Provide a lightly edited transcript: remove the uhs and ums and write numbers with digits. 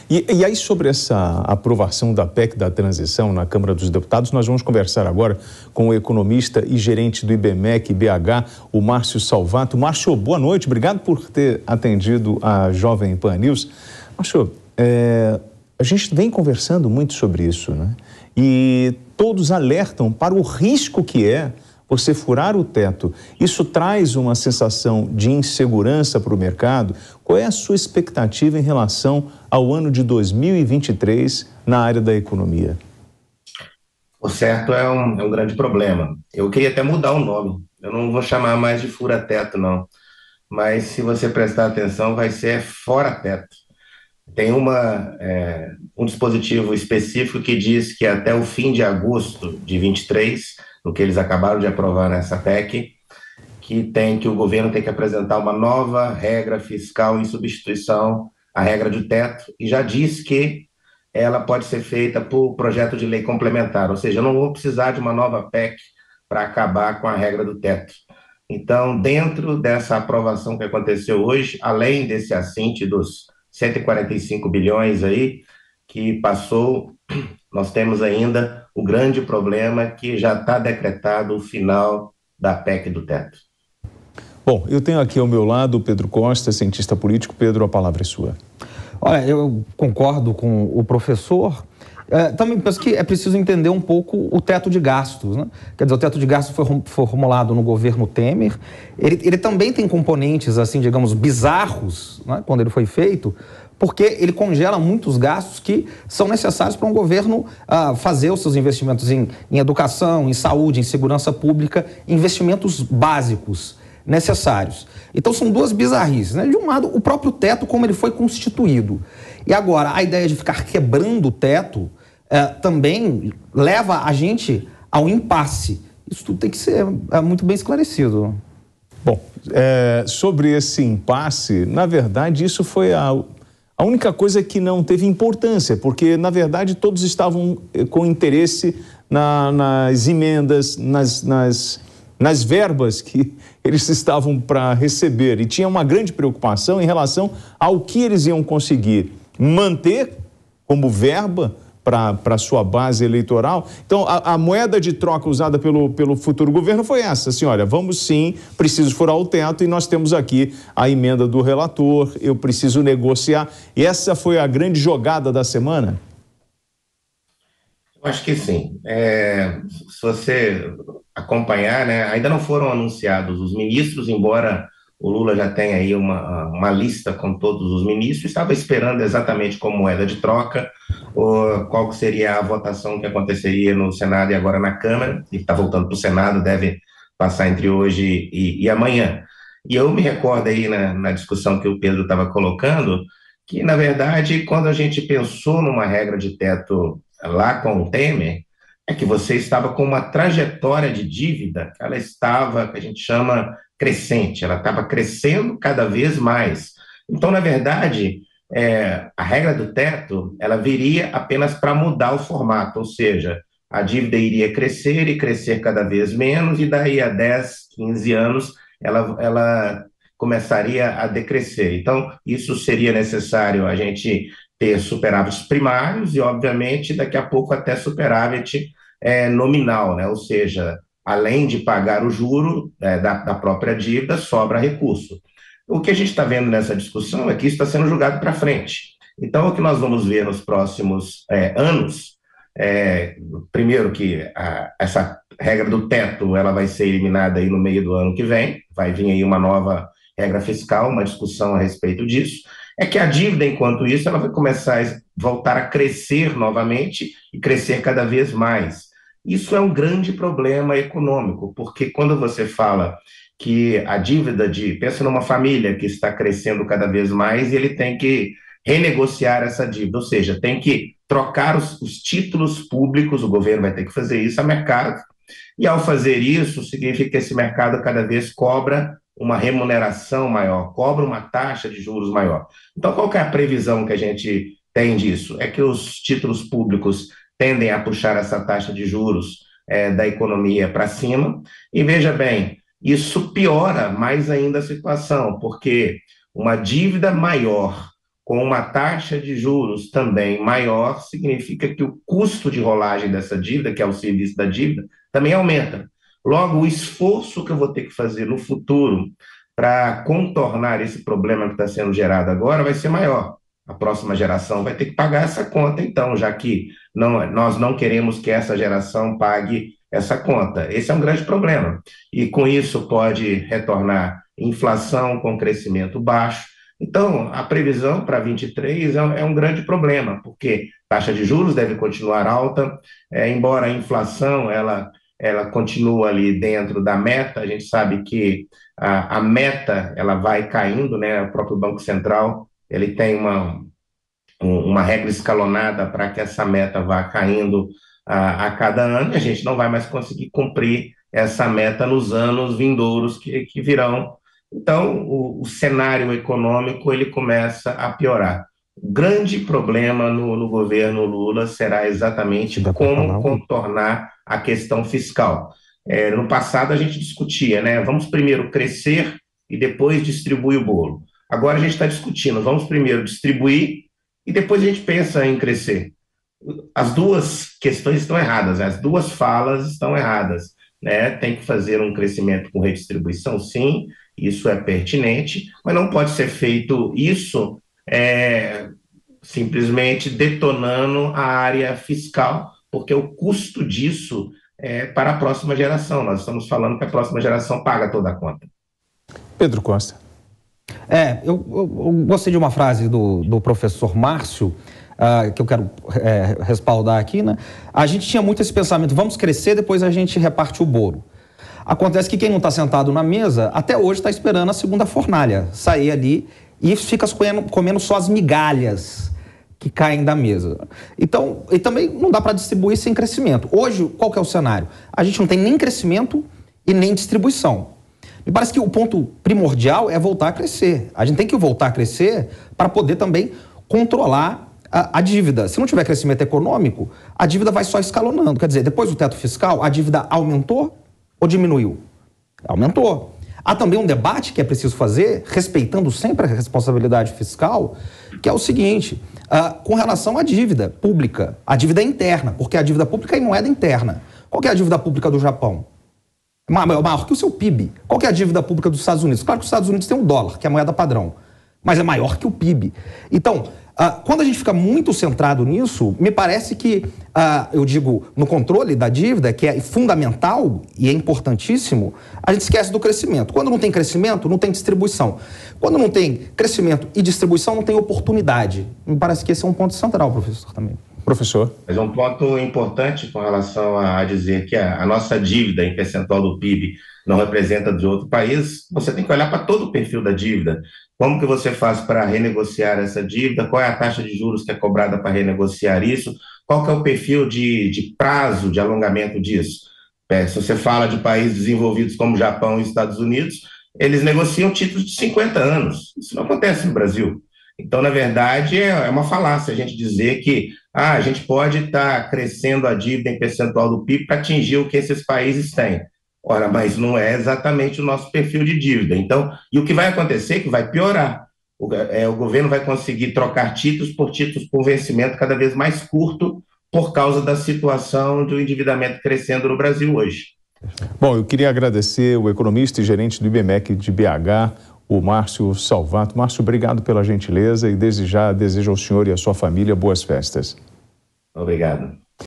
E aí, sobre essa aprovação da PEC da transição na Câmara dos Deputados, nós vamos conversar agora com o economista e gerente do IBMEC BH, o Márcio Salvato. Márcio, boa noite, obrigado por ter atendido a Jovem Pan News. Márcio, a gente vem conversando muito sobre isso, né? E todos alertam para o risco que é você furar o teto. Isso traz uma sensação de insegurança para o mercado. Qual é a sua expectativa em relação ao ano de 2023 na área da economia? O certo é um grande problema. Eu queria até mudar o nome. Eu não vou chamar mais de fura-teto, não. Mas se você prestar atenção, vai ser fora-teto. Tem um dispositivo específico que diz que até o fim de agosto de 23, no que eles acabaram de aprovar nessa PEC, que o governo tem que apresentar uma nova regra fiscal em substituição à regra de teto, e já diz que ela pode ser feita por projeto de lei complementar, ou seja, eu não vou precisar de uma nova PEC para acabar com a regra do teto. Então, dentro dessa aprovação que aconteceu hoje, além desse assinte dos 145 bilhões aí que passou, nós temos ainda o grande problema que já está decretado o final da PEC do teto. Bom, eu tenho aqui ao meu lado o Pedro Costa, cientista político. Pedro, a palavra é sua. Olha, eu concordo com o professor. Também penso que é preciso entender um pouco o teto de gastos, né? Quer dizer, o teto de gastos foi formulado no governo Temer. Ele também tem componentes, assim, digamos, bizarros, né, quando ele foi feito, porque ele congela muitos gastos que são necessários para um governo fazer os seus investimentos em educação, em saúde, em segurança pública, investimentos básicos necessários. Então são duas bizarrices, né? De um lado, o próprio teto, como ele foi constituído. E agora, a ideia de ficar quebrando o teto também leva a gente ao impasse. Isso tudo tem que ser muito bem esclarecido. Bom, sobre esse impasse, na verdade, isso foi a única coisa que não teve importância, porque, na verdade, todos estavam com interesse nas emendas, nas verbas que eles estavam para receber. E tinha uma grande preocupação em relação ao que eles iam conseguir manter como verba para a sua base eleitoral. Então, a moeda de troca usada pelo futuro governo foi essa, assim, olha, vamos sim, preciso furar o teto e nós temos aqui a emenda do relator, eu preciso negociar. E essa foi a grande jogada da semana? Eu acho que sim. Se você acompanhar, né, ainda não foram anunciados os ministros, embora o Lula já tenha aí uma lista com todos os ministros, estava esperando exatamente como moeda de troca, qual seria a votação que aconteceria no Senado e agora na Câmara, e está voltando para o Senado, deve passar entre hoje e amanhã. E eu me recordo aí na discussão que o Pedro estava colocando, que, na verdade, quando a gente pensou numa regra de teto lá com o Temer, é que você estava com uma trajetória de dívida, ela estava, que a gente chama, crescente, ela estava crescendo cada vez mais. Então, na verdade, a regra do teto, ela viria apenas para mudar o formato, ou seja, a dívida iria crescer e crescer cada vez menos, e daí a 10, 15 anos, ela começaria a decrescer. Então, isso seria necessário a gente ter superávites primários e, obviamente, daqui a pouco até superávit nominal, né? Ou seja, além de pagar o juro da própria dívida, sobra recurso. O que a gente está vendo nessa discussão é que isso está sendo jogado para frente. Então, o que nós vamos ver nos próximos anos, primeiro que essa regra do teto ela vai ser eliminada aí no meio do ano que vem, vai vir aí uma nova regra fiscal, uma discussão a respeito disso, é que a dívida, enquanto isso, ela vai começar a voltar a crescer novamente e crescer cada vez mais. Isso é um grande problema econômico, porque quando você fala que a dívida pensa numa família que está crescendo cada vez mais e ele tem que renegociar essa dívida, ou seja, tem que trocar os títulos públicos, o governo vai ter que fazer isso a mercado, e ao fazer isso, significa que esse mercado cada vez cobra uma remuneração maior, cobra uma taxa de juros maior. Então, qual que é a previsão que a gente tem disso? É que os títulos públicos tendem a puxar essa taxa de juros da economia para cima, e veja bem, isso piora mais ainda a situação, porque uma dívida maior com uma taxa de juros também maior, significa que o custo de rolagem dessa dívida, que é o serviço da dívida, também aumenta. Logo, o esforço que eu vou ter que fazer no futuro para contornar esse problema que está sendo gerado agora vai ser maior. A próxima geração vai ter que pagar essa conta, então, já que nós não queremos que essa geração pague essa conta. Esse é um grande problema. E com isso pode retornar inflação com crescimento baixo. Então, a previsão para 23 é um grande problema, porque a taxa de juros deve continuar alta, embora a inflação ela continua ali dentro da meta. A gente sabe que a meta ela vai caindo, né? O próprio Banco Central ele tem uma regra escalonada para que essa meta vá caindo a cada ano, e a gente não vai mais conseguir cumprir essa meta nos anos vindouros que virão. Então, o cenário econômico ele começa a piorar. O grande problema no governo Lula será exatamente como contornar a questão fiscal. No passado a gente discutia, né? Vamos primeiro crescer e depois distribuir o bolo. Agora a gente está discutindo, vamos primeiro distribuir e depois a gente pensa em crescer. As duas questões estão erradas, as duas falas estão erradas, né? Tem que fazer um crescimento com redistribuição, sim, isso é pertinente, mas não pode ser feito isso simplesmente detonando a área fiscal, porque o custo disso é para a próxima geração. Nós estamos falando que a próxima geração paga toda a conta. Pedro Costa. Eu gostei de uma frase do professor Márcio, que eu quero respaldar aqui, né? A gente tinha muito esse pensamento, vamos crescer, depois a gente reparte o bolo. Acontece que quem não está sentado na mesa, até hoje está esperando a segunda fornalha sair ali e fica comendo só as migalhas que caem da mesa. Então, e também não dá para distribuir sem crescimento. Hoje, qual que é o cenário? A gente não tem nem crescimento e nem distribuição. Me parece que o ponto primordial é voltar a crescer. A gente tem que voltar a crescer para poder também controlar a dívida. Se não tiver crescimento econômico, a dívida vai só escalonando. Quer dizer, depois do teto fiscal, a dívida aumentou ou diminuiu? Aumentou. Há também um debate que é preciso fazer, respeitando sempre a responsabilidade fiscal, que é o seguinte, com relação à dívida pública, a dívida interna, porque a dívida pública é em moeda interna. Qual que é a dívida pública do Japão? Maior que o seu PIB. Qual que é a dívida pública dos Estados Unidos? Claro que os Estados Unidos têm o dólar, que é a moeda padrão, mas é maior que o PIB. Então, quando a gente fica muito centrado nisso, me parece que, eu digo, no controle da dívida, que é fundamental e é importantíssimo, a gente esquece do crescimento. Quando não tem crescimento, não tem distribuição. Quando não tem crescimento e distribuição, não tem oportunidade. Me parece que esse é um ponto central, professor, também. Professor. Mas um ponto importante com relação a dizer que a nossa dívida em percentual do PIB não representa de outro país, você tem que olhar para todo o perfil da dívida. Como que você faz para renegociar essa dívida? Qual é a taxa de juros que é cobrada para renegociar isso? Qual que é o perfil de prazo de alongamento disso? Se você fala de países desenvolvidos como Japão e Estados Unidos, eles negociam títulos de 50 anos. Isso não acontece no Brasil. Então, na verdade, é uma falácia a gente dizer que a gente pode estar crescendo a dívida em percentual do PIB para atingir o que esses países têm. Ora, mas não é exatamente o nosso perfil de dívida. Então, e o que vai acontecer é que vai piorar. O governo vai conseguir trocar títulos por títulos com vencimento cada vez mais curto por causa da situação do endividamento crescendo no Brasil hoje. Bom, eu queria agradecer o economista e gerente do IBMEC de BH, o Márcio Salvato. Márcio, obrigado pela gentileza e desde já desejo ao senhor e à sua família boas festas. Obrigado.